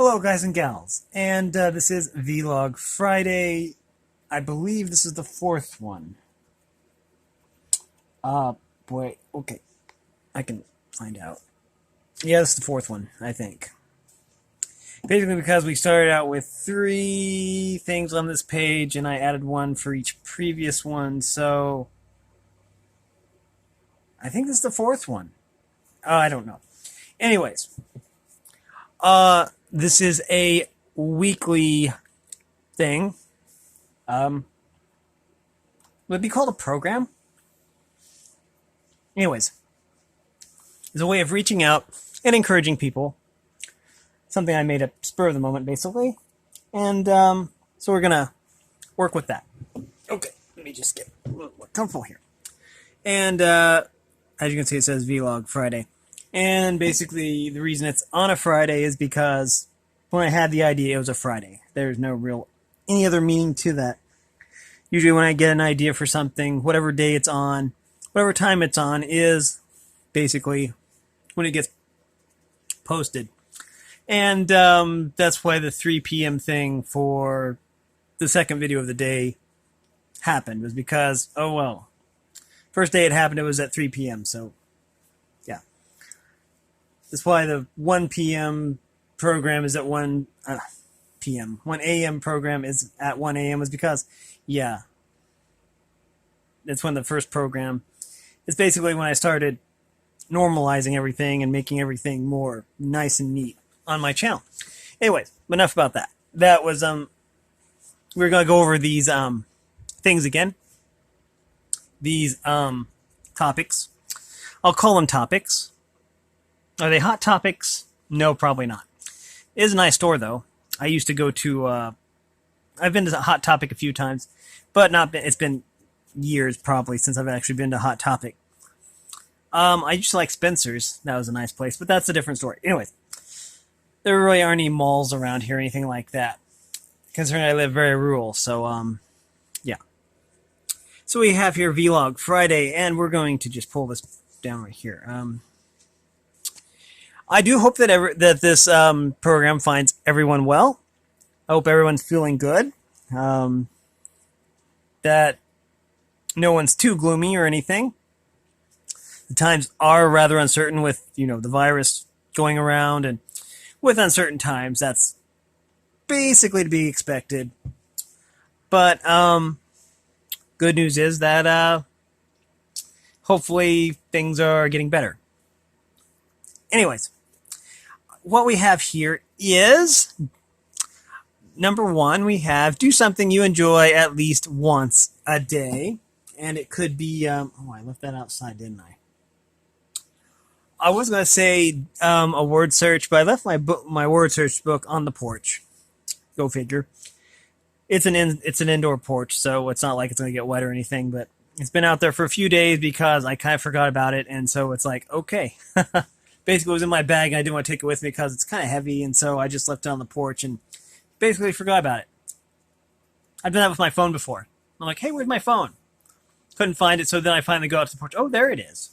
Hello, guys and gals, and this is Vlog Friday. I believe this is the fourth one. Boy, okay, I can find out. Yeah, this is the fourth one, I think. Basically, because we started out with 3 things on this page, and I added one for each previous one, so I think this is the fourth one. I don't know. Anyways, this is a weekly thing. Would it be called a program? Anyways, it's a way of reaching out and encouraging people. Something I made up spur of the moment, basically. And so we're going to work with that. Okay, let me just get a little more comfortable here. And as you can see, it says Vlog Friday. And basically, the reason it's on a Friday is because when I had the idea, it was a Friday. There's no real any other meaning to that. Usually when I get an idea for something, whatever day it's on, whatever time it's on is basically when it gets posted. And that's why the 3 p.m. thing for the second video of the day happened, was because, oh well, first day it happened, it was at 3 p.m. So, yeah. That's why the 1 p.m. program is at 1 p.m. 1 a.m. program is at 1 a.m. is because, yeah, that's when the first program, it's basically when I started normalizing everything and making everything more nice and neat on my channel. Anyways, enough about that. That was, we're going to go over these, things again. These, topics. I'll call them topics. Are they hot topics? No, probably not. It is a nice store, though. I used to go to, I've been to Hot Topic a few times, but it's been years probably since I've actually been to Hot Topic. I used to like Spencer's. That was a nice place, but that's a different story. Anyways, there really aren't any malls around here or anything like that, considering I live very rural, so, yeah. So we have here Vlog Friday, and we're going to just pull this down right here. I do hope that this program finds everyone well. I hope everyone's feeling good. That no one's too gloomy or anything. The times are rather uncertain with, the virus going around, and with uncertain times, that's basically to be expected. But good news is that hopefully things are getting better. Anyways, what we have here is, number 1, we have do something you enjoy at least once a day. And it could be, oh, I left that outside, didn't I? I was going to say a word search, but I left my word search book on the porch. Go figure. It's an indoor porch, so it's not like it's going to get wet or anything, but it's been out there for a few days because I kind of forgot about it, and so it's like, okay. Basically, it was in my bag, and I didn't want to take it with me because it's kind of heavy, and so I just left it on the porch and basically forgot about it. I've done that with my phone before. I'm like, hey, where's my phone? Couldn't find it, so then I finally go out to the porch. Oh, there it is.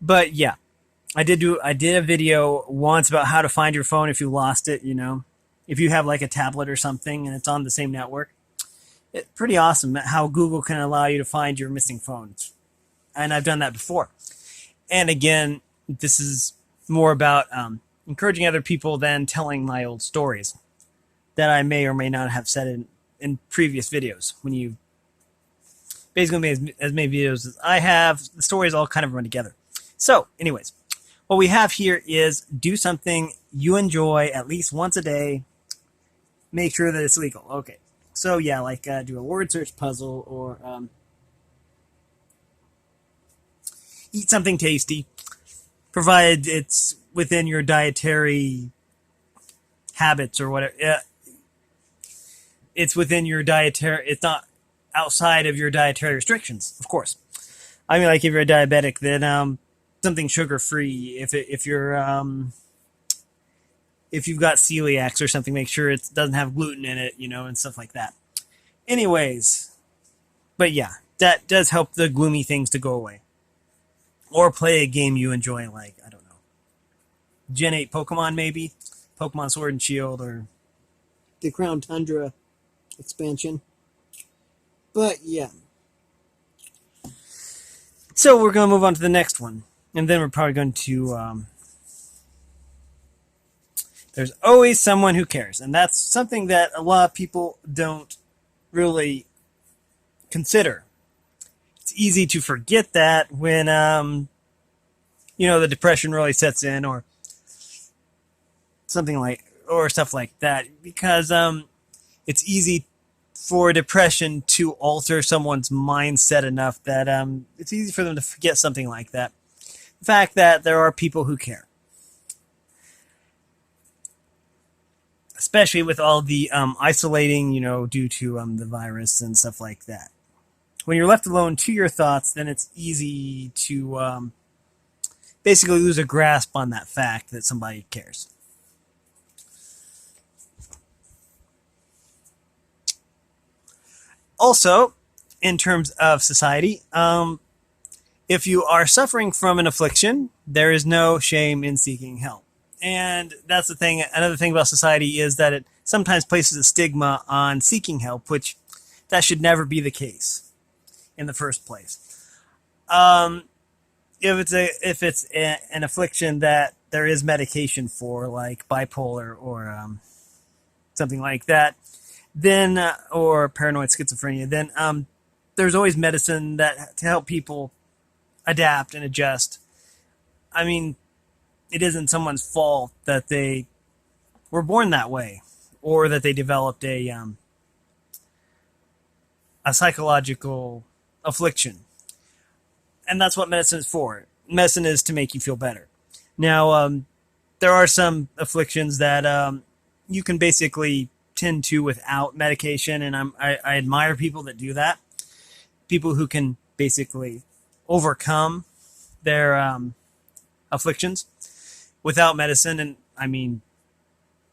But yeah, I did a video once about how to find your phone if you lost it, if you have like a tablet or something and it's on the same network. It's pretty awesome how Google can allow you to find your missing phones. And I've done that before. And again, this is more about encouraging other people than telling my old stories that I may or may not have said in previous videos. When you basically made as many videos as I have, the stories all kind of run together. So, anyways, what we have here is do something you enjoy at least once a day. Make sure that it's legal. Okay. So, yeah, like do a word search puzzle or eat something tasty, provided it's within your dietary habits or whatever. It's within your dietary, it's not outside of your dietary restrictions, of course. I mean, like if you're a diabetic, then something sugar-free. If you've got celiacs or something, make sure it doesn't have gluten in it, and stuff like that. Anyways, but yeah, that does help the gloomy things to go away. Or play a game you enjoy, like, I don't know, Gen 8 Pokemon maybe. Pokemon Sword and Shield or the Crown Tundra expansion. But yeah. So we're going to move on to the next one. And then we're probably going to... there's always someone who cares. And that's something that a lot of people don't really consider. It's easy to forget that when, the depression really sets in or something like, or stuff like that. Because it's easy for depression to alter someone's mindset enough that it's easy for them to forget something like that. The fact that there are people who care. Especially with all the isolating, due to the virus and stuff like that. When you're left alone to your thoughts, then it's easy to basically lose a grasp on that fact that somebody cares. Also, in terms of society, if you are suffering from an affliction, there is no shame in seeking help. And that's the thing. Another thing about society is that it sometimes places a stigma on seeking help, which that should never be the case in the first place. If it's an affliction that there is medication for, like bipolar or something like that, then or paranoid schizophrenia, then there's always medicine that to help people adapt and adjust. I mean, it isn't someone's fault that they were born that way or that they developed a psychological affliction. And that's what medicine is for. Medicine is to make you feel better. Now, there are some afflictions that you can basically tend to without medication, and I admire people that do that. People who can basically overcome their afflictions without medicine, and I mean,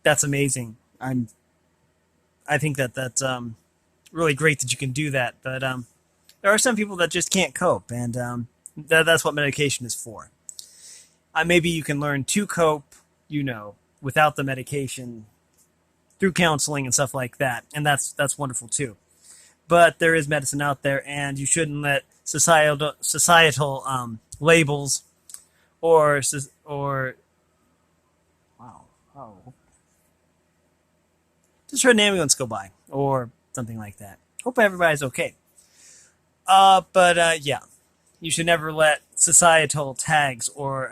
that's amazing. I think that's really great that you can do that. But there are some people that just can't cope, and that's what medication is for. Maybe you can learn to cope, without the medication through counseling and stuff like that, and that's wonderful too. But there is medicine out there, and you shouldn't let societal labels or just heard an ambulance go by or something like that. Hope everybody's okay. But yeah, you should never let societal tags or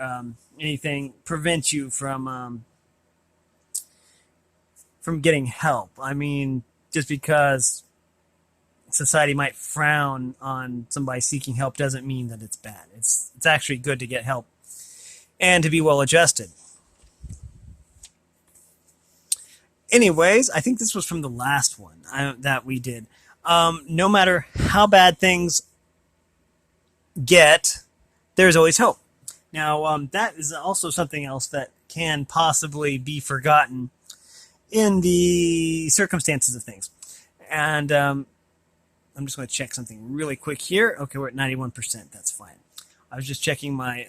anything prevent you from getting help. I mean, just because society might frown on somebody seeking help doesn't mean that it's bad. It's actually good to get help and to be well adjusted. Anyways, I think this was from the last one that we did. No matter how bad things get, there's always hope. Now, that is also something else that can possibly be forgotten in the circumstances of things. And I'm just going to check something really quick here. Okay, we're at 91%. That's fine. I was just checking my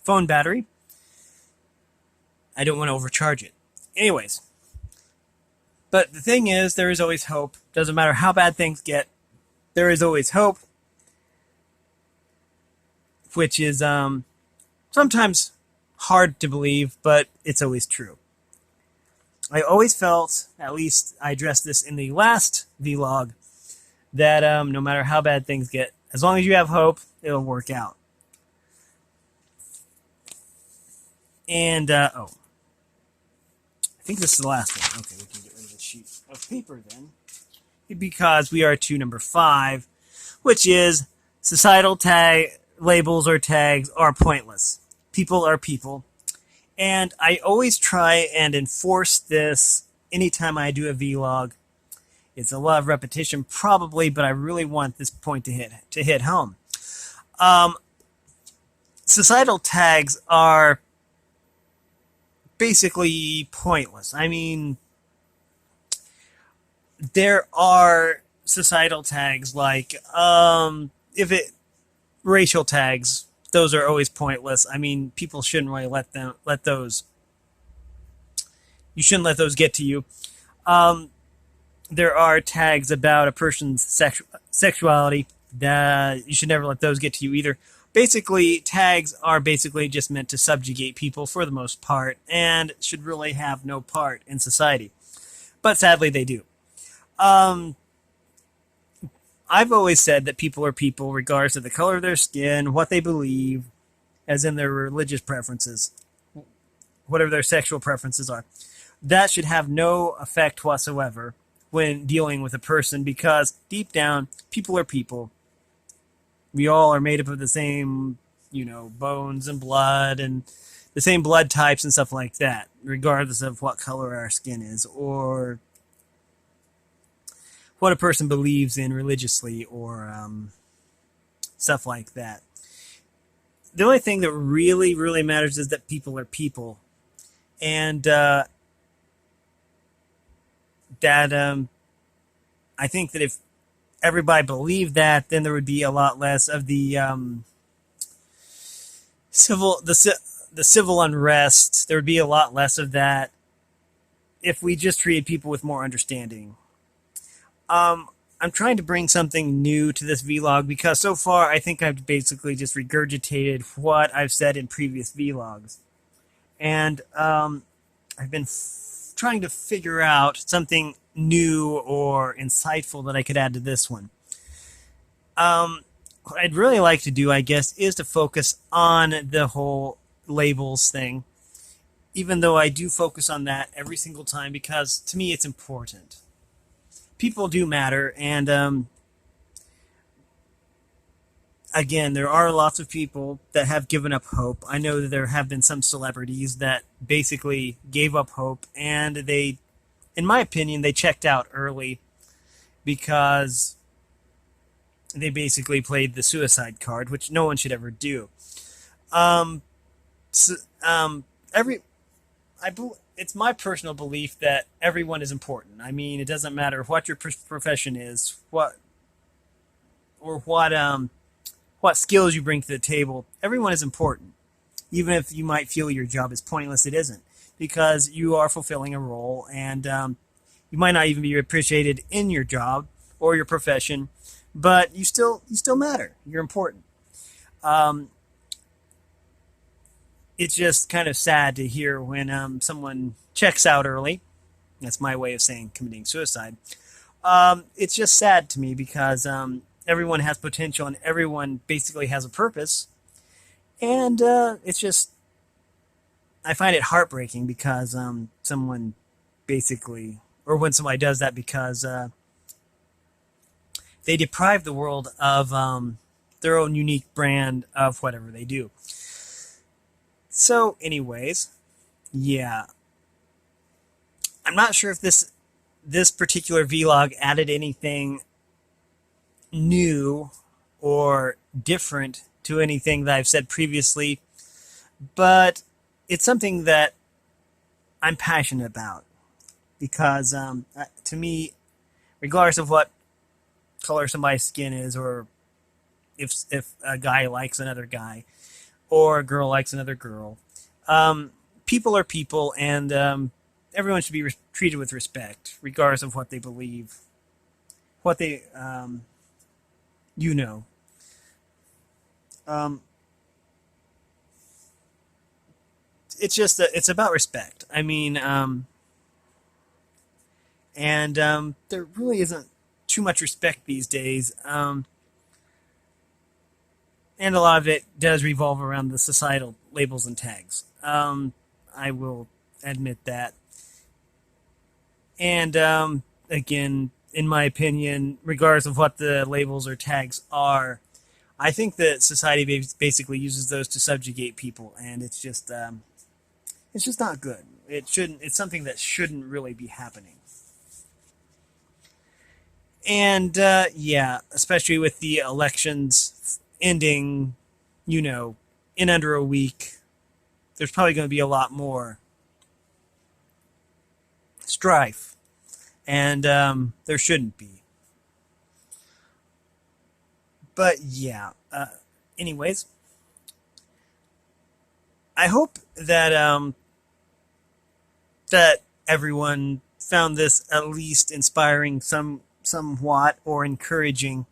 phone battery. I don't want to overcharge it. Anyways, but the thing is, there is always hope. Doesn't matter how bad things get, there is always hope, which is sometimes hard to believe, but it's always true. I always felt, at least I addressed this in the last vlog, that no matter how bad things get, as long as you have hope, it'll work out. And, I think this is the last one. Okay, we can get rid of the sheet of paper then. Because we are to number 5, which is societal labels or tags are pointless. People are people. And I always try and enforce this anytime I do a vlog. It's a lot of repetition probably, but I really want this point to hit home. Societal tags are basically pointless. I mean, there are societal tags like racial tags. Those are always pointless. I mean, people shouldn't really let those You shouldn't let those get to you. Um, there are tags about a person's sexuality that you should never let those get to you either. Basically, tags are basically just meant to subjugate people for the most part and should really have no part in society. But sadly, they do. Um, I've always said that people are people regardless of the color of their skin, what they believe, as in their religious preferences, whatever their sexual preferences are. That should have no effect whatsoever when dealing with a person because deep down, people are people. We all are made up of the same, bones and blood and the same blood types and stuff like that, regardless of what color our skin is or what a person believes in religiously or stuff like that. The only thing that really, really matters is that people are people. And that I think that if everybody believed that, then there would be a lot less of the civil unrest. There would be a lot less of that if we just treated people with more understanding. I'm trying to bring something new to this vlog because so far I think I've basically just regurgitated what I've said in previous vlogs. And I've been trying to figure out something new or insightful that I could add to this one. What I'd really like to do, I guess, is to focus on the whole labels thing, even though I do focus on that every single time because to me it's important. People do matter, and again, there are lots of people that have given up hope. I know that there have been some celebrities that basically gave up hope, and they, in my opinion, they checked out early because they basically played the suicide card, which no one should ever do. So, it's my personal belief that everyone is important. I mean, it doesn't matter what your profession is, what skills you bring to the table. Everyone is important. Even if you might feel your job is pointless, it isn't, because you are fulfilling a role, and you might not even be appreciated in your job or your profession, but you still matter. You're important. It's just kind of sad to hear when someone checks out early. That's my way of saying committing suicide. It's just sad to me because everyone has potential and everyone basically has a purpose. And it's just, I find it heartbreaking because someone basically, or when somebody does that because they deprive the world of their own unique brand of whatever they do. So, anyways, yeah. I'm not sure if this particular vlog added anything new or different to anything that I've said previously, but it's something that I'm passionate about because to me, regardless of what color somebody's skin is, or if a guy likes another guy, or a girl likes another girl, people are people, and everyone should be treated with respect, regardless of what they believe, what they, it's just it's about respect. I mean, and there really isn't too much respect these days. And a lot of it does revolve around the societal labels and tags. I will admit that. And again, in my opinion, regardless of what the labels or tags are, I think that society basically uses those to subjugate people, and it's just not good. It shouldn't. It's something that shouldn't really be happening. And yeah, especially with the elections ending, in under a week, there's probably going to be a lot more strife, and there shouldn't be. But yeah, anyways, I hope that that everyone found this at least inspiring somewhat or encouraging.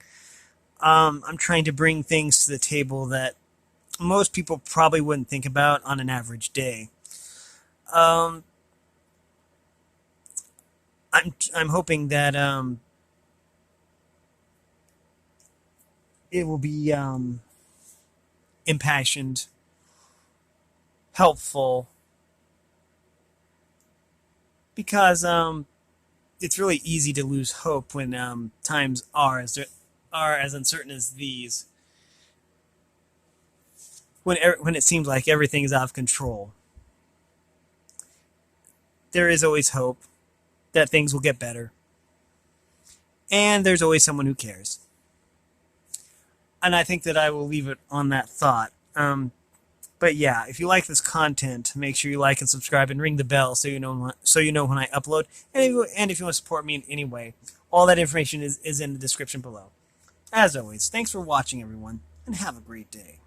I'm trying to bring things to the table that most people probably wouldn't think about on an average day. Um, I'm hoping that it will be impassioned, helpful, because it's really easy to lose hope when times are as uncertain as these. When it seems like everything is out of control, there is always hope that things will get better, and there's always someone who cares. And I think that I will leave it on that thought. But yeah, if you like this content, make sure you like and subscribe and ring the bell so you know when I upload. And if you want to support me in any way, all that information is in the description below. As always, thanks for watching, everyone, and have a great day.